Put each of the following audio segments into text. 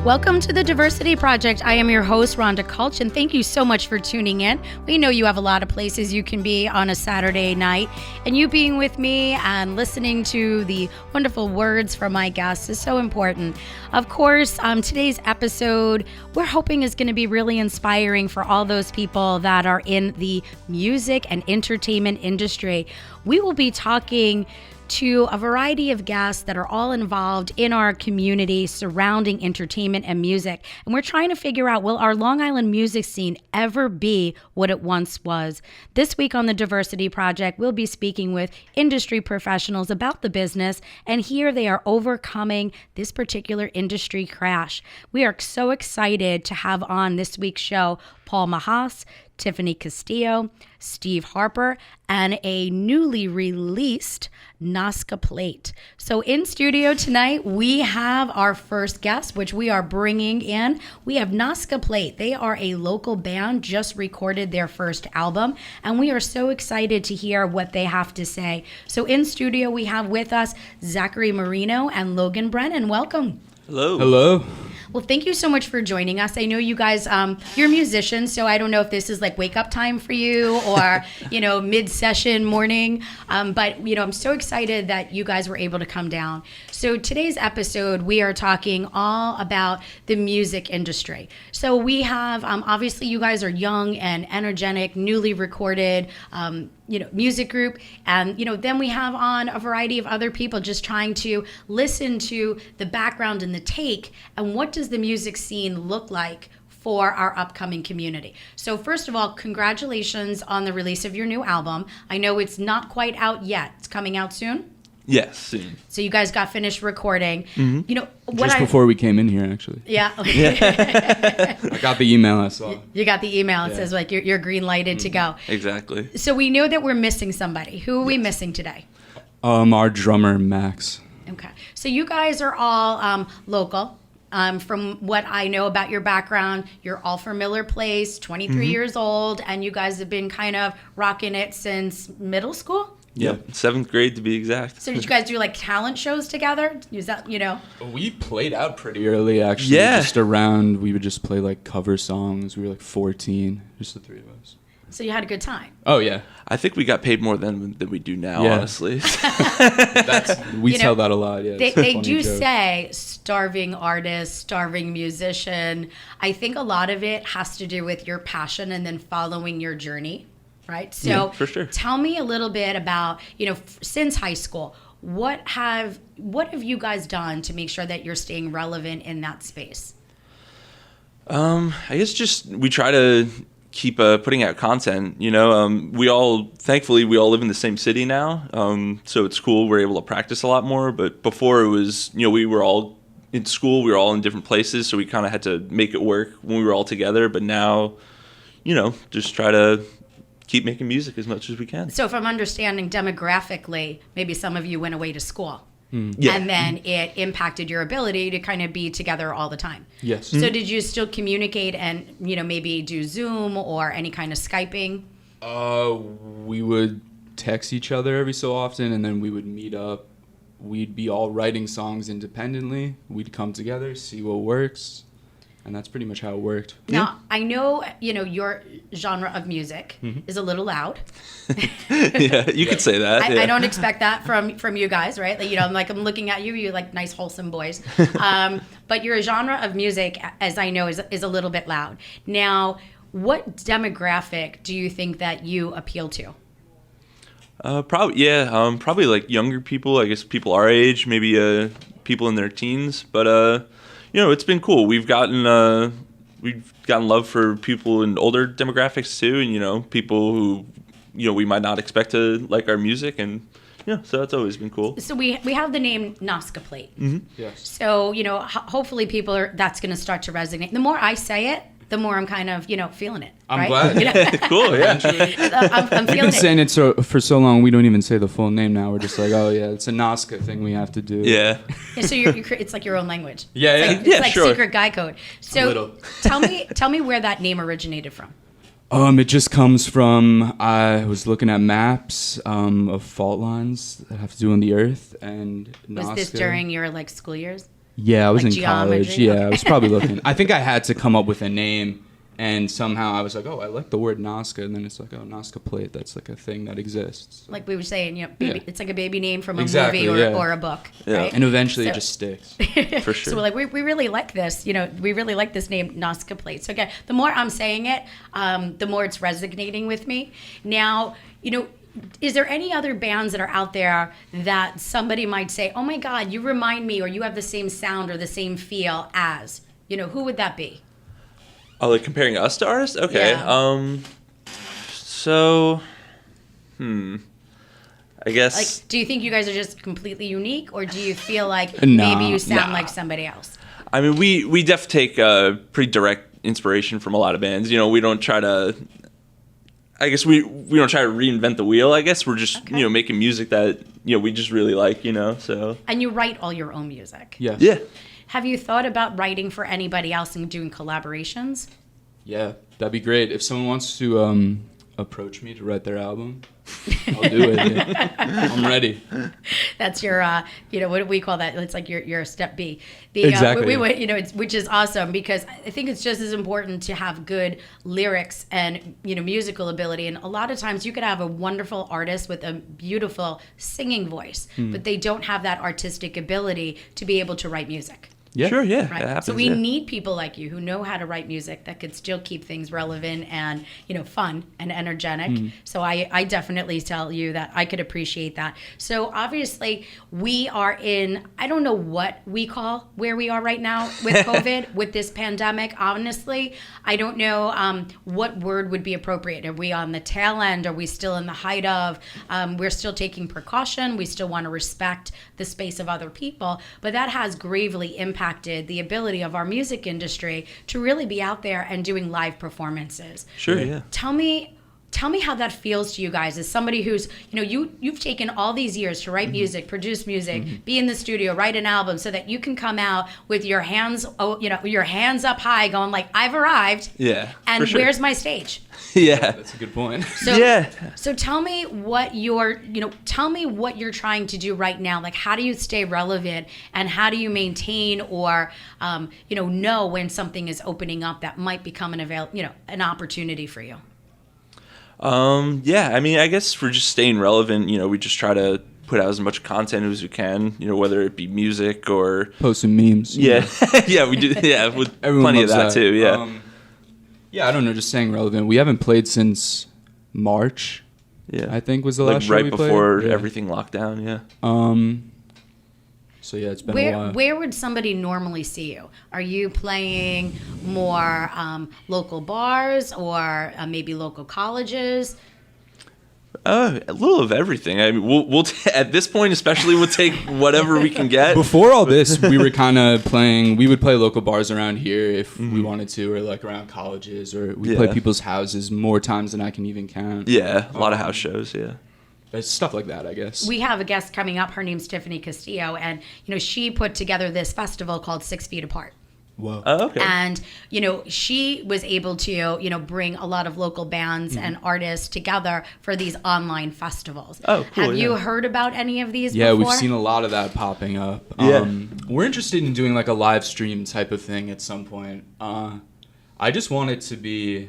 Welcome to the Diversity Project. I am your host, Rhonda Kulch, and thank you so much for tuning in. We know you have a lot of places you can be on a Saturday night, and you being with me and listening to the wonderful words from my guests is so important. Of course, today's episode, we're hoping is going to be really inspiring for all those people that are in the music and entertainment industry. We will be talking to a variety of guests that are all involved in our community surrounding entertainment and music. And we're trying to figure out, will our Long Island music scene ever be what it once was? This week on the Diversity Project, we'll be speaking with industry professionals about the business, and here they are overcoming this particular industry crash. We are so excited to have on this week's show Paul Mahas, Tiffany Castillo, Steve Harper, and a newly released Nozca Plate. So in studio tonight, we have our first guest, which we are bringing in. We have Nozca Plate. They are a local band, just recorded their first album, and we are so excited to hear what they have to say. So in studio, we have with us Zachary Marino and Logan Brennan. Welcome. Hello. Hello. Well, thank you so much for joining us. I know you guys, you're musicians, so I don't know if this is like wake up time for you or, mid-session morning. But, I'm so excited that you guys were able to come down. So today's episode, we are talking all about the music industry. So we have, obviously you guys are young and energetic, newly recorded, music group. And, then we have on a variety of other people just trying to listen to the background and the take and what does the music scene look like for our upcoming community. So first of all, congratulations on the release of your new album. I know it's not quite out yet. It's coming out soon? Yes, soon. So you guys got finished recording. Mm-hmm. Before we came in here, actually. Yeah. I got the email I saw. You got the email. It says like you're green lighted to go. Exactly. So we know that we're missing somebody. Who are we missing today? Our drummer, Max. Okay. So you guys are all local. From what I know about your background, you're all from Miller Place, 23 years old, and you guys have been kind of rocking it since middle school? Yep, 7th grade to be exact. So did you guys do like talent shows together? Is that, We played out pretty early, actually. Yeah. Just we would just play like cover songs. We were like 14, just the three of us. So you had a good time? Oh, yeah. I think we got paid more than we do now, honestly. We tell that a lot, yeah. They do say starving artist, starving musician. I think a lot of it has to do with your passion and then following your journey, right? So yeah, for sure. Tell me a little bit about, since high school, what have you guys done to make sure that you're staying relevant in that space? I guess we try to keep putting out content. Thankfully we all live in the same city now, so it's cool. We're able to practice a lot more. But before it was, we were all in school, we were all in different places, so we kind of had to make it work when we were all together. But now, just try to keep making music as much as we can. So if I'm understanding demographically, maybe some of you went away to school. Yeah. And then it impacted your ability to kind of be together all the time. Yes. So did you still communicate and, maybe do Zoom or any kind of Skyping? We would text each other every so often, and then we would meet up. We'd be all writing songs independently. We'd come together, see what works. And that's pretty much how it worked. Now, I know, your genre of music is a little loud. Yeah, you could say that. I don't expect that from you guys, right? Like, I'm looking at you, you're like nice, wholesome boys. But your genre of music, as I know, is a little bit loud. Now, what demographic do you think that you appeal to? Probably like younger people, I guess people our age, maybe people in their teens. But it's been cool. We've gotten love for people in older demographics too, and people who we might not expect to like our music, and so that's always been cool. So we have the name Nozca Plate. Mm-hmm. Yes. So hopefully that's going to start to resonate. The more I say it, the more I'm kind of feeling it. I'm right? glad. Cool, yeah. I'm We've been saying it for so long, we don't even say the full name now. We're just like, oh yeah, it's a Nozca thing we have to do. Yeah. So it's like your own language. Yeah, it's like sure. secret guy code. So tell me where that name originated from. It just comes from, I was looking at maps of fault lines that have to do on the earth, and Was Nozca. this during your school years? Yeah, I was Like in college. geometry? Yeah, Okay. I was probably looking. I think I had to come up with a name, and somehow I was like, oh, I like the word Nozca, and then it's like, oh, Nozca Plate. That's like a thing that exists. Like we were saying, baby, Yeah. it's like a baby name from a Exactly, movie yeah. or a book, Yeah. right? And eventually So- it just sticks. For sure. So we're like, we really like this, we really like this name, Nozca Plate. So again, the more I'm saying it, the more it's resonating with me. Now, is there any other bands that are out there that somebody might say, oh my God, you remind me, or you have the same sound or the same feel as, who would that be? Oh, like comparing us to artists? Okay. Yeah. So, I guess. Like, do you think you guys are just completely unique, or do you feel like Nah, maybe you sound nah. like somebody else? I mean, we definitely take pretty direct inspiration from a lot of bands. We don't try to. I guess we don't try to reinvent the wheel. I guess we're just Okay. making music that we just really like. So. And you write all your own music. Yes. Yeah. Have you thought about writing for anybody else and doing collaborations? Yeah, that'd be great. If someone wants to approach me to write their album, I'll do it. Yeah. I'm ready. That's your, what do we call that? It's like your step B. Exactly. Which is awesome, because I think it's just as important to have good lyrics and, musical ability. And a lot of times you could have a wonderful artist with a beautiful singing voice, but they don't have that artistic ability to be able to write music. Yeah. Sure. Yeah. Right. That happens, So we yeah. need people like you who know how to write music that could still keep things relevant and, fun and energetic. So I definitely tell you that I could appreciate that. So obviously we are in, I don't know what we call where we are right now with COVID, with this pandemic. Honestly, I don't know what word would be appropriate. Are we on the tail end? Are we still in the height of? We're still taking precaution. We still want to respect the space of other people, but that has gravely impacted the ability of our music industry to really be out there and doing live performances. Sure. Yeah. Tell me how that feels to you guys as somebody who's, you've taken all these years to write music, produce music, be in the studio, write an album so that you can come out with your hands up high going like, I've arrived. Yeah. And for sure. where's my stage? Yeah. That's a good point. So, Yeah. So tell me what you're trying to do right now. Like, how do you stay relevant, and how do you maintain or, know when something is opening up that might become an opportunity for you? Yeah. I mean, I guess for just staying relevant, we just try to put out as much content as we can. Whether it be music or. Posting memes. Yeah. Yeah. We do. Yeah. With Everyone plenty of loves that too. Yeah. Yeah, I don't know, just staying relevant. We haven't played since March, Yeah. I think was the like last show right we played. before Yeah. everything locked down. Yeah. So yeah, it's been a while. Where would somebody normally see you? Are you playing more local bars or maybe local colleges? A little of everything. I mean, we'll at this point, especially, we'll take whatever we can get. Before all this, we were kind of playing. We would play local bars around here if we wanted to, or like around colleges, or we play Yeah. people's houses more times than I can even count. Yeah, a lot of house shows. Yeah. It's stuff like that, I guess. We have a guest coming up. Her name's Tiffany Castillo, and she put together this festival called 6 Feet Apart. Whoa. Oh, okay. And, she was able to, bring a lot of local bands and artists together for these online festivals. Oh, cool, Have you yeah. heard about any of these Yeah, before? we've seen a lot of that popping up. Yeah. We're interested in doing like a live stream type of thing at some point. I just want it to be,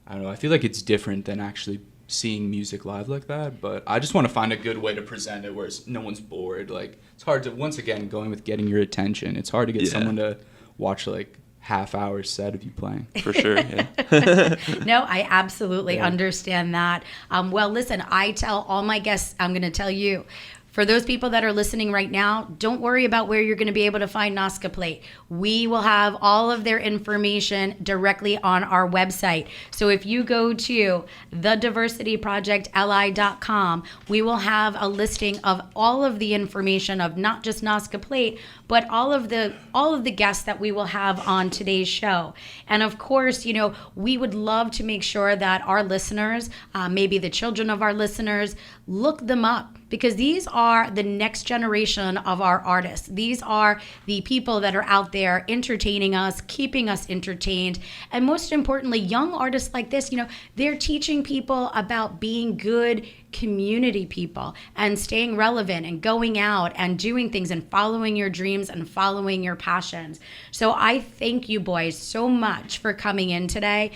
I don't know, I feel like it's different than actually seeing music live like that, but I just want to find a good way to present it where no one's bored. Like, it's hard to, once again, going with getting your attention, it's hard to get Yeah. someone to watch like half-hour set of you playing. For sure. Yeah. No, I absolutely understand that. Well, listen, I tell all my guests, I'm going to tell you, for those people that are listening right now, don't worry about where you're going to be able to find Nozca Plate. We will have all of their information directly on our website. So if you go to thediversityprojectli.com, we will have a listing of all of the information of not just Nozca Plate, but all of the guests that we will have on today's show. And of course, we would love to make sure that our listeners, maybe the children of our listeners, look them up, because these are the next generation of our artists. These are the people that are out there entertaining us, keeping us entertained, and most importantly, young artists like this, they're teaching people about being good community people and staying relevant and going out and doing things and following your dreams and following your passions. So I thank you boys so much for coming in today.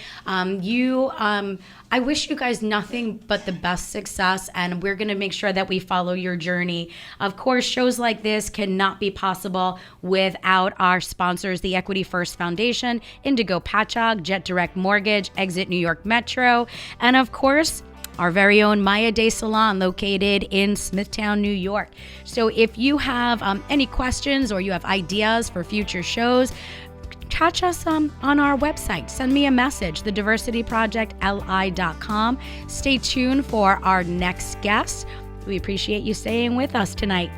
I wish you guys nothing but the best success, and we're going to make sure that we follow your journey. Of course, shows like this cannot be possible without our sponsors, the Equity First Foundation, Indigo Patchogue, Jet Direct Mortgage, Exit New York Metro, and of course, our very own Maya Day Salon located in Smithtown, New York. So if you have any questions or you have ideas for future shows, catch us on our website. Send me a message, thediversityprojectli.com. Stay tuned for our next guest. We appreciate you staying with us tonight.